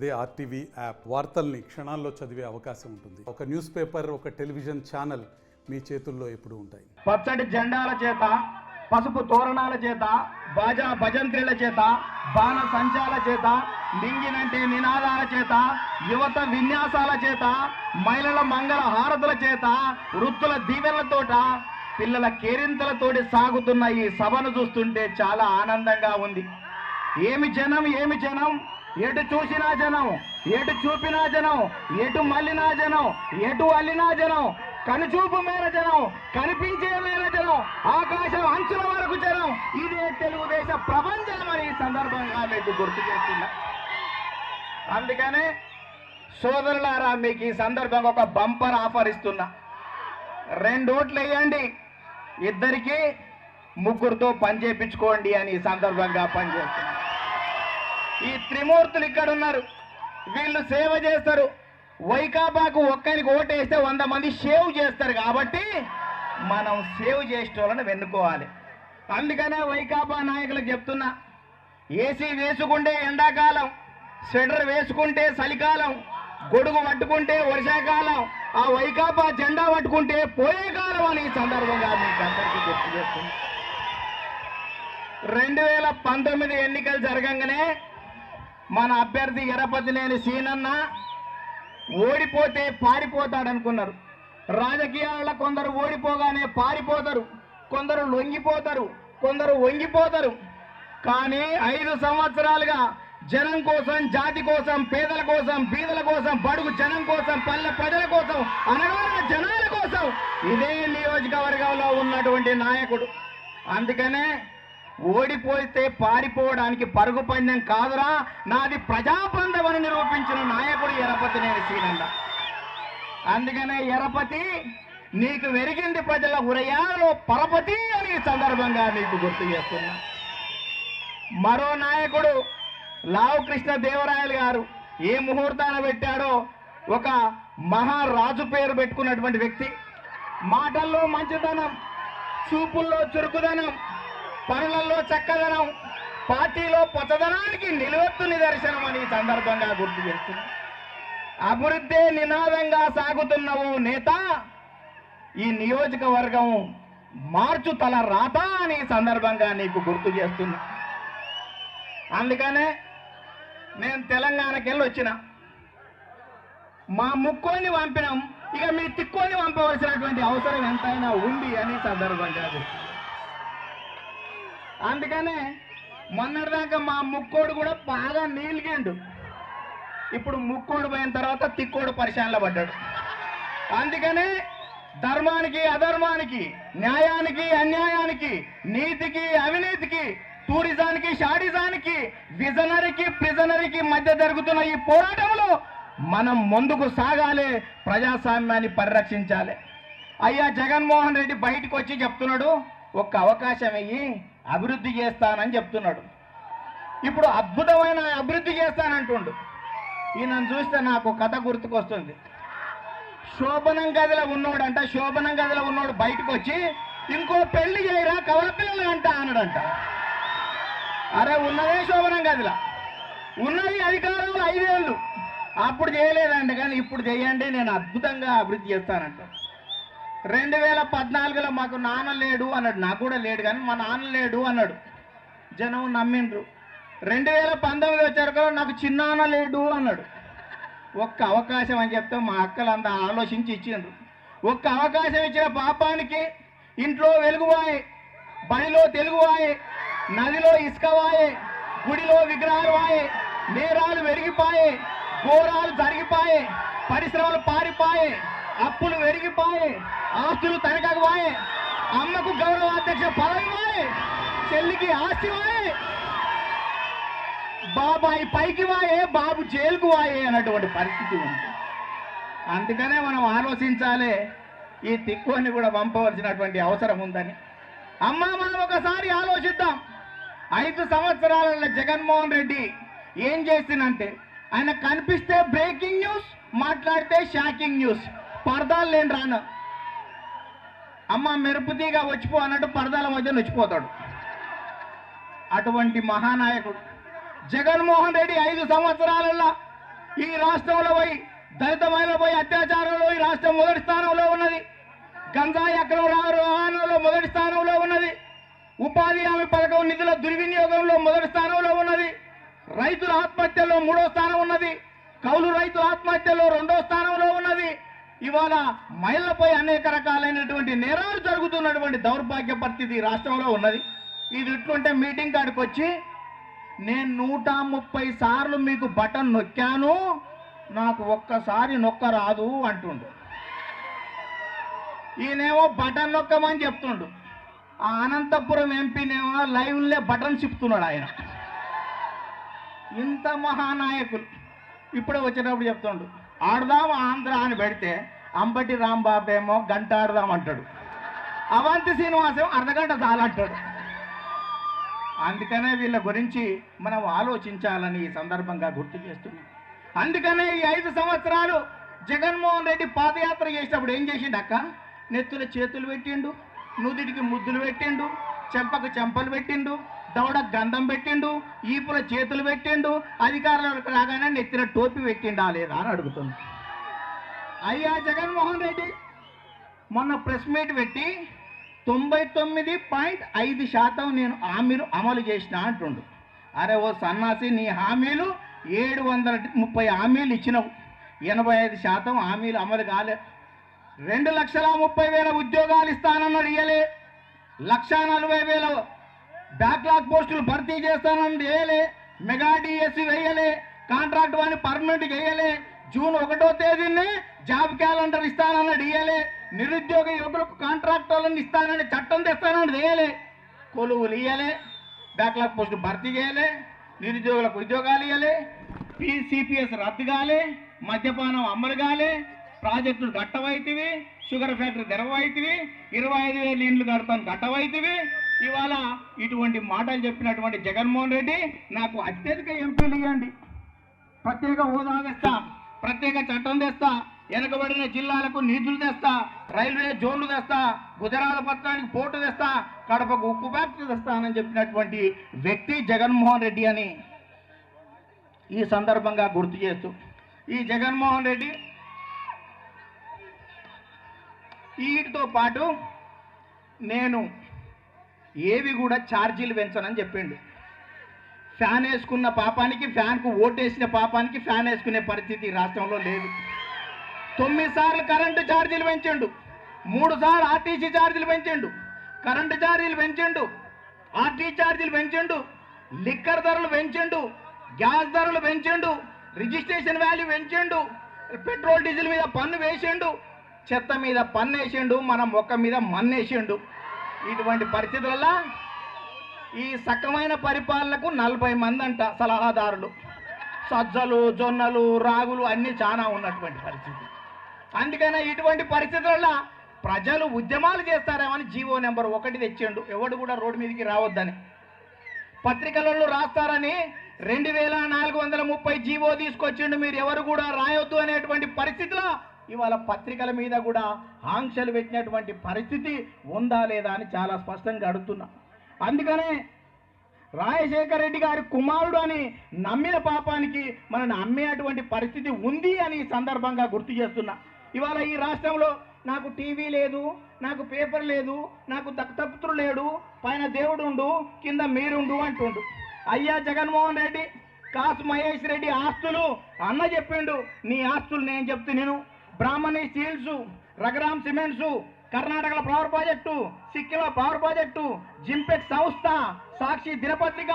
అదే RTV app వార్తల్ని క్షణాల్లో చదివే అవకాశం ఉంటుంది. ఒక న్యూస్ పేపర్, ఒక టెలివిజన్ ఛానల్ మీ చేతుల్లో ఎప్పుడూ ఉంటాయి. పచ్చటి జెండాల చేత, పసుపు తోరణాల చేత, బాజా భజంత్రీల చేత, బాణ సంచాల చేత, లింగినంటే నినాదాల చేత, యువత విన్యాసాల చేత, మహిళల మంగళ హారతుల చేత, వృత్తుల దీవెనలతోట, పిల్లల కేరింతలతోటి సాగుతున్న ఈ సభను చూస్తుంటే చాలా ఆనందంగా ఉంది. ఏమి జనం, ఏమి జనం! ఎటు చూసినా జనం, ఎటు చూపినా జనం, ఎటు మళ్ళినా జనం, ఎటు అల్లినా జనం, కనుచూపు మేర జనం, కనిపించే మేర జనం, ఆకాశం అంచుల వరకు జనం. ఇదే తెలుగుదేశ ప్రపంచం అని ఈ సందర్భంగా మీకు గుర్తు చేస్తున్నా. అందుకనే సోదరులారా, మీకు ఈ సందర్భంగా ఒక బంపర్ ఆఫర్ ఇస్తున్నా. 2 ఓట్లు వేయండి, ఇద్దరికి ముగ్గురుతో పని చేయించుకోండి అని ఈ సందర్భంగా పనిచేస్తున్నా. ఈ త్రిమూర్తులు ఇక్కడ ఉన్నారు, వీళ్ళు సేవ చేస్తారు. వైకాపాకు ఒక్కరికి ఓటేస్తే 100 మంది సేవ్ చేస్తారు. కాబట్టి మనం సేవ్ చేసేటోళ్ళని వెన్నుకోవాలి. అందుకనే వైకాపా నాయకులకు చెప్తున్నా, ఏసీ వేసుకుంటే ఎండాకాలం, స్వెటర్ వేసుకుంటే చలికాలం, గొడుగు పట్టుకుంటే వర్షాకాలం, ఆ వైకాపా జెండా పట్టుకుంటే పోయే కాలం అని ఈ సందర్భంగా మీకు అందరికీ గుర్తు చేస్తున్నా. 2019 ఎన్నికలు జరగంగానే మన అభ్యర్థి ఎర్రపతినేని సీనన్న ఓడిపోతే పారిపోతాడనుకున్నారు. రాజకీయాల్లో కొందరు ఓడిపోగానే పారిపోతారు, కొందరు లొంగిపోతారు, కొందరు వంగిపోతారు. కానీ 5 సంవత్సరాలుగా జనం కోసం, జాతి కోసం, పేదల కోసం, బీదల కోసం, బడుగు జనం కోసం, పల్లె ప్రజల కోసం, అనగారిన జనాల కోసం ఇదే నియోజకవర్గంలో ఉన్నటువంటి నాయకుడు. అందుకనే ఓడిపోతే పారిపోవడానికి పరుగు పందెం కాదురా, నాది ప్రజాబంధం అని నిరూపించిన నాయకుడు ఎర్రపతినేని సీనన్న. అందుకనే ఎర్రపతి, నీకు వెరిగింది ప్రజల హృదయాలలో పరపతి అని సందర్భంగా నీకు గుర్తు చేస్తున్నా. మరో నాయకుడు లావు కృష్ణ దేవరాయలు గారు ఏ ముహూర్తాన పెట్టాడో, ఒక మహారాజు పేరు పెట్టుకున్నటువంటి వ్యక్తి. మాటల్లో మంచితనం, చూపుల్లో చురుకుదనం, పనులలో చక్కదనం, పార్టీలో పచ్చదనానికి నిలువెత్తు నిదర్శనం అని ఈ సందర్భంగా గుర్తు చేస్తుంది. అభివృద్ధి నినాదంగా సాగుతున్న ఓ నేత ఈ నియోజకవర్గం మార్చు తల రాత అని ఈ సందర్భంగా నీకు గుర్తు చేస్తున్నా. అందుకనే నేను తెలంగాణకి వెళ్ళి వచ్చిన, మా ముక్కోని పంపినాం, ఇక మీ తిక్కోని పంపవలసినటువంటి అవసరం ఎంతైనా ఉంది అని సందర్భంగా. అందుకనే మొన్నటిదాకా మా ముక్కోడు కూడా బాగా నీలిగండు, ఇప్పుడు ముక్కోడు పోయిన తర్వాత తిక్కోడు పరిశానలో పడ్డాడు. అందుకనే ధర్మానికి అధర్మానికి, న్యాయానికి అన్యాయానికి, నీతికి అవినీతికి, టూరిజానికి షాడిజానికి, విజనరీకి ప్రిజనరీకి మధ్య జరుగుతున్న ఈ పోరాటంలో మనం ముందుకు సాగాలి, ప్రజాస్వామ్యాన్ని పరిరక్షించాలి. అయ్యా జగన్మోహన్ రెడ్డి బయటకు వచ్చి చెప్తున్నాడు, ఒక్క అవకాశం అయ్యి అభివృద్ధి చేస్తానని చెప్తున్నాడు. ఇప్పుడు అద్భుతమైన అభివృద్ధి చేస్తానంటుండు. ఈయనను చూస్తే నాకు కథ గుర్తుకొస్తుంది. శోభనం గదిలో ఉన్నోడంట, శోభనం గదిలో ఉన్నోడు బయటకు వచ్చి, ఇంకో పెళ్లి చేయరా కవల పిల్లలు అంట అన్నాడంట. అరే ఉన్నదే శోభనం గదిలో, ఉన్నది అధికారంలో 5 ఏళ్ళు, అప్పుడు చేయలేదంట, కానీ ఇప్పుడు చేయండి నేను అద్భుతంగా అభివృద్ధి చేస్తానంట. 2014లో మాకు నాన్న లేడు అన్నాడు, నాకు కూడా లేడు కానీ మా నాన్న లేడు అన్నాడు, జనం నమ్మిండ్రు. 2019 వచ్చారు, నాకు చిన్నాన్న లేడు అన్నాడు. ఒక్క అవకాశం అని చెప్తే మా అక్కలంతా ఆలోచించి ఇచ్చిండ్రు. ఒక్క అవకాశం ఇచ్చిన పాపానికి ఇంట్లో వెలుగువాయే, బడిలో తెలుగువాయే, నదిలో ఇసుకవాయే, గుడిలో విగ్రహాలు వాయే, నేరాలు వెరిగిపాయే, ఘోరాలు జరిగిపాయే, పరిశ్రమలు పారిపాయే, అప్పులు వెరిగిపాయే, ఆస్తులు తనఖాకు వాయే, అమ్మకు గౌరవాధ్యక్ష పదవి వాయే, చెల్లికి ఆస్తి వాయే, బాబాయి పైకి వాయే, బాబు జైలుకు వాయే అన్నటువంటి పరిస్థితి ఉంది. అందుకనే మనం ఆలోచించాలి, ఈ తిక్కుని కూడా పంపవలసినటువంటి అవసరం ఉందని. అమ్మ మనం ఒకసారి ఆలోచిద్దాం. 5 సంవత్సరాల జగన్మోహన్ రెడ్డి ఏం చేసిందంటే, ఆయన కనిపిస్తే బ్రేకింగ్ న్యూస్, మాట్లాడితే షాకింగ్ న్యూస్, పరదాలు లేని రాను. అమ్మ మెరుపుతీగా వచ్చిపో అన్నట్టు పరదాల మధ్య వచ్చిపోతాడు. అటువంటి మహానాయకుడు జగన్మోహన్ రెడ్డి 5 సంవత్సరాలలో ఈ రాష్ట్రంలో పోయి దళిత మహిళలపై అత్యాచారంలో ఈ రాష్ట్రం మొదటి స్థానంలో ఉన్నది. గంజాయి అక్రమ రవాణాలో మొదటి స్థానంలో ఉన్నది. ఉపాధి హామీ పథకం నిధుల దుర్వినియోగంలో మొదటి స్థానంలో ఉన్నది. రైతుల ఆత్మహత్యల్లో 3వ స్థానం ఉన్నది. కౌలు రైతుల ఆత్మహత్యల్లో 2వ స్థానంలో ఉన్నది. ఇవాళ మహిళలపై అనేక రకాలైనటువంటి నేరాలు జరుగుతున్నటువంటి దౌర్భాగ్య పరిస్థితి రాష్ట్రంలో ఉన్నది. ఇది ఇట్లుంటే మీటింగ్ కాడికి వచ్చి నేను 130 సార్లు మీకు బటన్ నొక్కాను, నాకు ఒక్కసారి నొక్కరాదు అంటుండు. ఈయనేమో బటన్ నొక్కమని చెప్తుండు. ఆ అనంతపురం ఎంపీనేమో లైవ్లే బటన్ చెప్తున్నాడు ఆయన. ఇంత మహానాయకులు ఇప్పుడే వచ్చేటప్పుడు చెప్తుండు ఆడదాం ఆంధ్ర అని పెడితే అంబటి రాంబాబు ఏమో గంట ఆడదాం అంటాడు. అవంతి శ్రీనివాసం అర్ధగంట చాలంటాడు. అందుకనే వీళ్ళ గురించి మనం ఆలోచించాలని ఈ సందర్భంగా గుర్తు చేస్తున్నాం. అందుకనే ఈ 5 సంవత్సరాలు జగన్మోహన్ రెడ్డి పాదయాత్ర చేసినప్పుడు ఏం చేసిండు అక్క? నెత్తుల చేతులు పెట్టిండు, నుదుటికి ముద్దులు పెట్టిండు, చెంపకు చెంపలు పెట్టిండు, దవడ గంధం పెట్టిండు, ఈపుల చేతులు పెట్టిండు, అధికారులకు రాగానే నెత్తిన టోపీ పెట్టిండా లేదా అని అడుగుతుంది. అయ్యా జగన్మోహన్ రెడ్డి మొన్న ప్రెస్ మీట్ పెట్టి 99.5% నేను హామీలు అమలు చేసిన అంటుండు. అరే ఓ సన్నాసి, నీ హామీలు 730 హామీలు ఇచ్చినావు, 85% హామీలు అమలు కాలే. 2,30,000 ఉద్యోగాలు ఇస్తానన్నాడు, ఇయ్యలే. 1,40,000 బ్యాక్లాగ్ పోస్టులు భర్తీ చేస్తానని వేయలే. మెగా డిఎస్సి వేయలే. కాంట్రాక్ట్ వాడిని పర్మనెంట్గా వేయలే. జూన్ 1వ తేదీనే జాబ్ క్యాలెండర్ ఇస్తానన్నాడు, ఇయ్యలే. నిరుద్యోగ యువకులకు కాంట్రాక్టర్లను ఇస్తానని చట్టం తెస్తానని వేయలే. కొలువులు ఇయ్యలే. బ్యాక్లాగ్ పోస్టులు భర్తీ చేయలే. నిరుద్యోగులకు ఉద్యోగాలు ఇయ్యలే. సిపిఎస్ రద్దు కాలే. మద్యపానం అమలు కాలే. ప్రాజెక్టులు గట్టవైతివి. Sugar factory తెరవైతివి. 25,000 ఇండ్లు కడతాను గట్టవైతివి. ఇవాళ ఇటువంటి మాటలు చెప్పినటువంటి జగన్మోహన్ రెడ్డి నాకు అత్యధిక ఎంపీలు ఇవ్వండి, ప్రత్యేక హోదా తెస్తా, ప్రత్యేక చట్టం తెస్తా, వెనుకబడిన జిల్లాలకు నిధులు తెస్తా, రైల్వే జోన్లు తెస్తా, గుజరాత్ పట్టణానికి పోర్టు తెస్తా, కడపకు ఉక్కు ఫ్యాక్టరీ తెస్తానని చెప్పినటువంటి వ్యక్తి జగన్మోహన్ రెడ్డి అని ఈ సందర్భంగా గుర్తు చేస్తూ, ఈ జగన్మోహన్ రెడ్డి వీటితో పాటు నేను ఏవి కూడా ఛార్జీలు పెంచనని చెప్పిండు. ఫ్యాన్ వేసుకున్న పాపానికి, ఫ్యాన్కు ఓటేసిన పాపానికి ఫ్యాన్ వేసుకునే పరిస్థితి రాష్ట్రంలో లేదు. 9 సార్లు కరెంటు ఛార్జీలు పెంచిండు, 3 సార్లు ఆర్టీసీ ఛార్జీలు పెంచిండు, కరెంటు ఛార్జీలు పెంచిండు, ఆర్టీ ఛార్జీలు పెంచిండు, లిక్కర్ ధరలు పెంచిండు, గ్యాస్ ధరలు పెంచిండు, రిజిస్ట్రేషన్ వాల్యూ పెంచిండు, పెట్రోల్ డీజిల్ మీద పన్ను వేసిండు, చెత్త మీద పన్ను వేసిండు, మన మొక్క మీద మన్నేసిండు. ఇటువంటి పరిస్థితులలో ఈ సక్రమైన పరిపాలనకు 40 మంది అంట సలహాదారులు. సజ్జలు, జొన్నలు, రాగులు అన్నీ చాలా ఉన్నటువంటి పరిస్థితి. అందుకనే ఇటువంటి పరిస్థితులలో ప్రజలు ఉద్యమాలు చేస్తారేమని జీవో నెంబర్ 1 తెచ్చిండు. ఎవడు కూడా రోడ్డు మీదకి రావద్దని. పత్రికలలో రాస్తారని 2,430 జీవో తీసుకొచ్చిండు. మీరు ఎవరు కూడా రాయొద్దు అనేటువంటి పరిస్థితిలో ఇవాళ పత్రికల మీద కూడా ఆంక్షలు పెట్టినటువంటి పరిస్థితి ఉందా లేదా అని చాలా స్పష్టంగా అడుగుతున్నా. అందుకనే రాజశేఖర రెడ్డి గారి కుమారుడు అని నమ్మిన పాపానికి మనని అమ్మేటువంటి పరిస్థితి ఉంది అని సందర్భంగా గుర్తు చేస్తున్నా. ఇవాళ ఈ రాష్ట్రంలో నాకు టీవీ లేదు, నాకు పేపర్ లేదు, నాకు దత్తపుత్రుడు లేడు, పైన దేవుడుండు, కింద మీరుండు అంటుండు. అయ్యా జగన్మోహన్ రెడ్డి, కాసు మహేష్ రెడ్డి ఆస్తులు అన్న చెప్పిండు, నీ ఆస్తులు నేను చెప్తే నేను బ్రాహ్మణి స్టీల్స్, రఘురామ్ సిమెంట్స్, కర్ణాటకలో పవర్ ప్రాజెక్టు, సిక్కింలో పవర్ ప్రాజెక్టు, జింపెక్ సంస్థ, సాక్షి దినపత్రిక,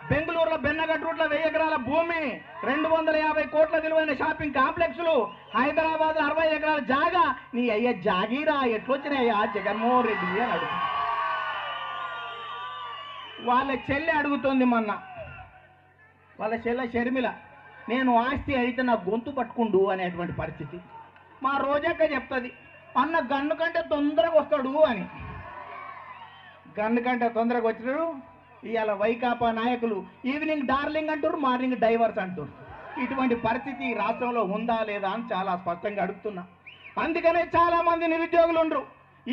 బెంగళూరులో బెన్నగడ్ రూట్ల 1000 ఎకరాల భూమి, 250 కోట్ల విలువైన షాపింగ్ కాంప్లెక్స్లు, హైదరాబాద్ 60 ఎకరాల జాగా, నీ అయ్యా జాగీరా ఎట్లొచ్చినాయ్యా జగన్మోహన్ రెడ్డి అని అడుగు. వాళ్ళ చెల్లె అడుగుతోంది మొన్న, వాళ్ళ చెల్లె షర్మిల, నేను ఆస్తి అయితే నా గొంతు పట్టుకుండు అనేటువంటి పరిస్థితి. మా రోజక్క చెప్తుంది, అన్న గన్ను కంటే తొందరగా వస్తాడు అని. గన్ను కంటే తొందరగా వచ్చినాడు. ఇవాళ వైకాపా నాయకులు ఈవినింగ్ డార్లింగ్ అంటారు, మార్నింగ్ డైవర్స్ అంటారు. ఇటువంటి పరిస్థితి రాష్ట్రంలో ఉందా లేదా అని చాలా స్పష్టంగా అడుగుతున్నా. అందుకనే చాలా మంది నిరుద్యోగులు ఉండరు.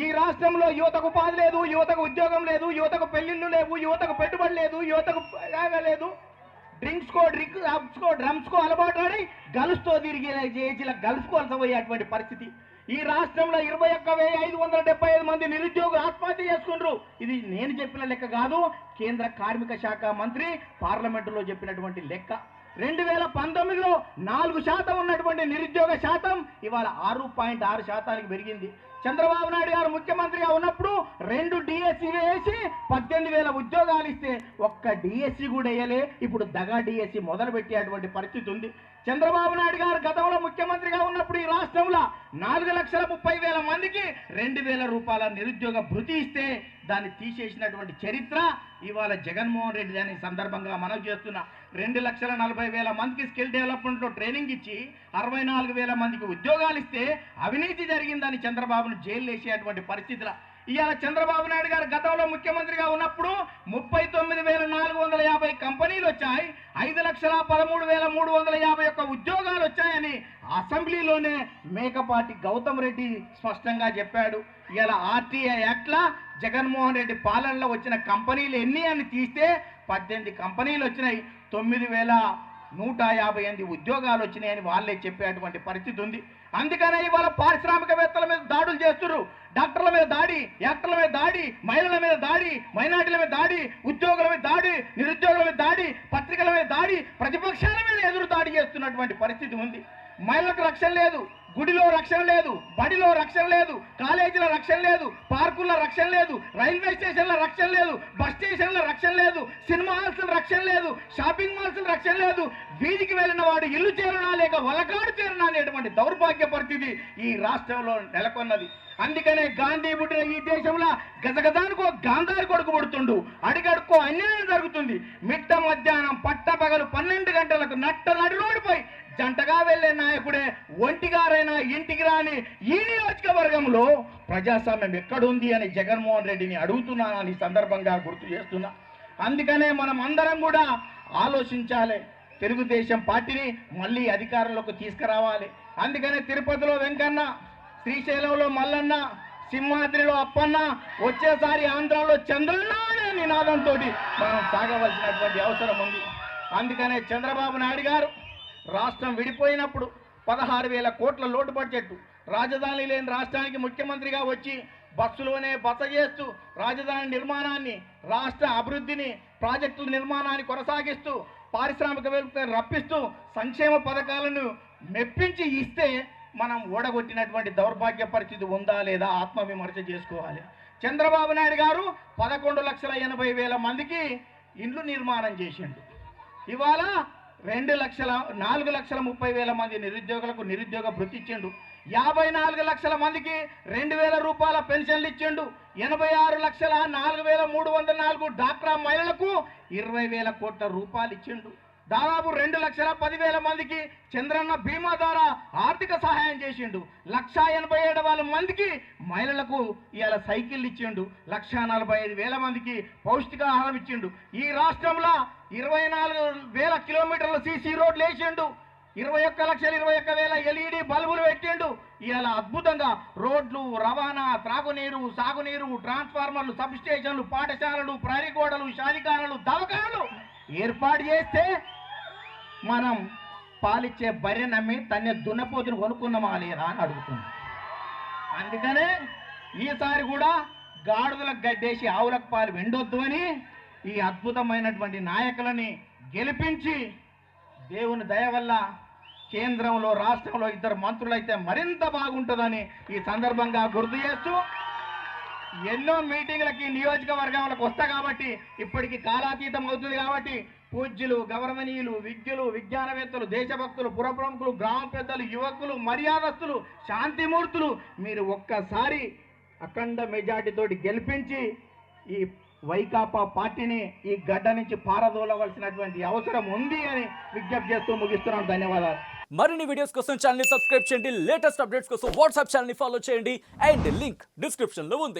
ఈ రాష్ట్రంలో యువతకు ఉపాధి లేదు, యువతకు ఉద్యోగం లేదు, యువతకు పెళ్లిళ్ళు లేవు, యువతకు పెట్టుబడి లేదు, యువతకు లేదు. డ్రమ్స్కో అలవాటు గల్ఫ్తో తిరిగి చేసి గల్ఫ్కోవాల్సి పోయేటువంటి పరిస్థితి. ఈ రాష్ట్రంలో 21,575 మంది నిరుద్యోగులు ఆత్మహత్య చేసుకుంటారు. ఇది నేను చెప్పిన లెక్క కాదు, కేంద్ర కార్మిక శాఖ మంత్రి పార్లమెంటులో చెప్పినటువంటి లెక్క. 2019లో 4% ఉన్నటువంటి నిరుద్యోగ శాతం ఇవాళ 6.6% పెరిగింది. చంద్రబాబు నాయుడు గారు ముఖ్యమంత్రిగా ఉన్నప్పుడు 2 డిఎస్సీ వేసి 18,000 ఉద్యోగాలు ఇస్తే ఒక్క డిఎస్సీ కూడా వేయలే. ఇప్పుడు దగా డిఎస్సీ మొదలు పెట్టేటువంటి పరిస్థితి ఉంది. చంద్రబాబు నాయుడు గారు గతంలో ముఖ్యమంత్రిగా ఉన్నప్పుడు ఈ రాష్ట్రంలో 4,30,000 మందికి 2,000 రూపాయల నిరుద్యోగ భృతి ఇస్తే దాన్ని తీసేసినటువంటి చరిత్ర ఇవాళ జగన్మోహన్ రెడ్డి దాని సందర్భంగా మనం చేస్తున్నా. 2,40,000 మందికి స్కిల్ డెవలప్మెంట్లో ట్రైనింగ్ ఇచ్చి 64,000 మందికి ఉద్యోగాలు ఇస్తే అవినీతి జరిగిందని చంద్రబాబును జైలు వేసేటువంటి పరిస్థితుల ఇవాళ చంద్రబాబు నాయుడు గారు గతంలో ముఖ్యమంత్రిగా ఉన్నప్పుడు 39,450 కంపెనీలు వచ్చాయి, 5,13,351 ఉద్యోగాలు వచ్చాయని అసెంబ్లీలోనే మేకపాటి గౌతమ్ రెడ్డి స్పష్టంగా చెప్పాడు. ఇలా ఆర్టీఐ యాక్ట్లా జగన్మోహన్ రెడ్డి పాలనలో వచ్చిన కంపెనీలు ఎన్ని అని తీస్తే 18 కంపెనీలు వచ్చినాయి, 9,158 ఉద్యోగాలు వచ్చినాయని వాళ్ళే చెప్పేటువంటి పరిస్థితి ఉంది. అందుకనే ఇవాళ పారిశ్రామికవేత్తల మీద దాడులు చేస్తున్నారు. డాక్టర్ల మీద దాడి, యాక్టర్ల మీద దాడి, మహిళల మీద దాడి, మైనార్టీల మీద దాడి, ఉద్యోగుల మీద దాడి, నిరుద్యోగుల మీద దాడి, పత్రికల మీద దాడి, ప్రతిపక్షాల మీద ఎదురు దాడి చేస్తున్నటువంటి పరిస్థితి ఉంది. మహిళలకు రక్షణ లేదు, గుడిలో రక్షణ లేదు, బడిలో రక్షణ లేదు, కాలేజీలో రక్షణ లేదు, పార్కుల్లో రక్షణ లేదు, రైల్వే స్టేషన్ల రక్షణ లేదు, బస్ స్టేషన్ల రక్షణ లేదు, సినిమా హాల్స్ రక్షణ లేదు, షాపింగ్ మాల్స్ రక్షణ లేదు. వీధికి వెళ్ళిన వాడు ఇల్లు చేరనా లేక వలకాడు చేరనా అనేటువంటి దౌర్భాగ్య పరిస్థితి ఈ రాష్ట్రంలో నెలకొన్నది. అందుకనే గాంధీ పుట్టిన ఈ దేశంలో గజగజానికో గాంధారి కొడుకు పుడుతుండు, అడిగడుకో అన్యాయం జరుగుతుంది. మిట్ట మధ్యాహ్నం పట్టపగలు 12 గంటలకు నట్ట నడులోడిపోయి జంటగా వెళ్లే నాయకుడే ఒంటిగారైనా ఇంటికి రాని ఈ నియోజకవర్గంలో ప్రజాస్వామ్యం ఎక్కడుంది అని జగన్మోహన్ రెడ్డిని అడుగుతున్నానని సందర్భంగా గుర్తు చేస్తున్నా. అందుకనే మనం అందరం కూడా ఆలోచించాలి, తెలుగుదేశం పార్టీని మళ్ళీ అధికారంలోకి తీసుకురావాలి. అందుకనే తిరుపతిలో వెంకన్న, శ్రీశైలంలో మల్లన్న, సింహాద్రిలో అప్పన్న, వచ్చేసారి ఆంధ్రాలో చంద్రన్న అనే నినాదంతో మనం సాగవలసినటువంటి అవసరం ఉంది. అందుకనే చంద్రబాబు నాయుడు గారు రాష్ట్రం విడిపోయినప్పుడు 16,000 కోట్ల లోటు బడ్జెట్, రాజధాని లేని రాష్ట్రానికి ముఖ్యమంత్రిగా వచ్చి బస్సులోనే బస చేస్తూ రాజధాని నిర్మాణాన్ని, రాష్ట్ర అభివృద్ధిని, ప్రాజెక్టుల నిర్మాణాన్ని కొనసాగిస్తూ పారిశ్రామికవేత్తలను రప్పిస్తూ సంక్షేమ పథకాలను మెప్పించి ఇస్తే మనం ఓడగొట్టినటువంటి దౌర్భాగ్య పరిస్థితి ఉందా లేదా ఆత్మవిమర్శ చేసుకోవాలి. చంద్రబాబు నాయుడు గారు 11,80,000 మందికి ఇండ్లు నిర్మాణం చేసిండు. ఇవాళ 4,30,000 మంది నిరుద్యోగులకు నిరుద్యోగ భృతి ఇచ్చిండు. 54 లక్షల మందికి 2,000 రూపాయల పెన్షన్లు ఇచ్చిండు. 86,04,304 డాక్రా మహిళలకు 20,000 కోట్ల రూపాయలు ఇచ్చిండు. దాదాపు 2,10,000 మందికి చంద్రన్న బీమా ద్వారా ఆర్థిక సహాయం చేసిండు. 1,87,000 మందికి మహిళలకు ఇవాళ సైకిల్ ఇచ్చిండు. 1,45,000 మందికి పౌష్టికాహారం ఇచ్చిండు. ఈ రాష్ట్రంలో 24,000 కిలోమీటర్ల సీసీ రోడ్లు వేసిండు. 21,21,000 ఎల్ఈడి బల్బులు పెట్టిండు. ఇవాళ అద్భుతంగా రోడ్లు, రవాణా, త్రాగునీరు, సాగునీరు, ట్రాన్స్ఫార్మర్లు, సబ్ స్టేషన్లు, పాఠశాలలు, ప్రహరీ గోడలు, షాదిఖానాలు, దవాఖానాలు ఏర్పాటు చేస్తే మనం పాలిచ్చే బర్రె నమ్మి తన్నే దున్నపోతును కొనుక్కున్నామా లేదా అని అడుగుతున్నాం. అందుకనే ఈసారి కూడా గాడిదలకు గడ్డేసి ఆవులకు పాలు వెండొద్దు అని ఈ అద్భుతమైనటువంటి నాయకులని గెలిపించి దేవుని దయ వల్ల కేంద్రంలో, రాష్ట్రంలో 2 మంత్రులైతే మరింత బాగుంటుందని ఈ సందర్భంగా గుర్తు చేస్తూ, ఎన్నో మీటింగ్లకి నియోజకవర్గాలకు వస్తా కాబట్టి ఇప్పటికి కాలాతీతం అవుతుంది కాబట్టి పూజ్యులు, గౌరవనీయులు, విజ్ఞులు, విజ్ఞానవేత్తలు, దేశభక్తులు, పురప్రముఖులు, గ్రామ పెద్దలు, యువకులు, మర్యాదస్తులు, శాంతిమూర్తులు మీరు ఒక్కసారి అఖండ మెజార్టీతోటి గెలిపించి ఈ వైకాపా పార్టీని ఈ గడ్డ నుంచి పారదోలవలసినటువంటి అవసరం ఉంది అని విజ్ఞప్తి చేస్తూ ముగిస్తున్నాను. ధన్యవాదాలు. మరిన్ని వీడియోస్ కోసం ఛానల్ ని సబ్స్క్రైబ్ చేయండి, లేటెస్ట్ అప్డేట్స్ కోసం వాట్సాప్ ఛానల్ ని ఫాలో చేయండి అండ్ లింక్ డిస్క్రిప్షన్ లో ఉంది.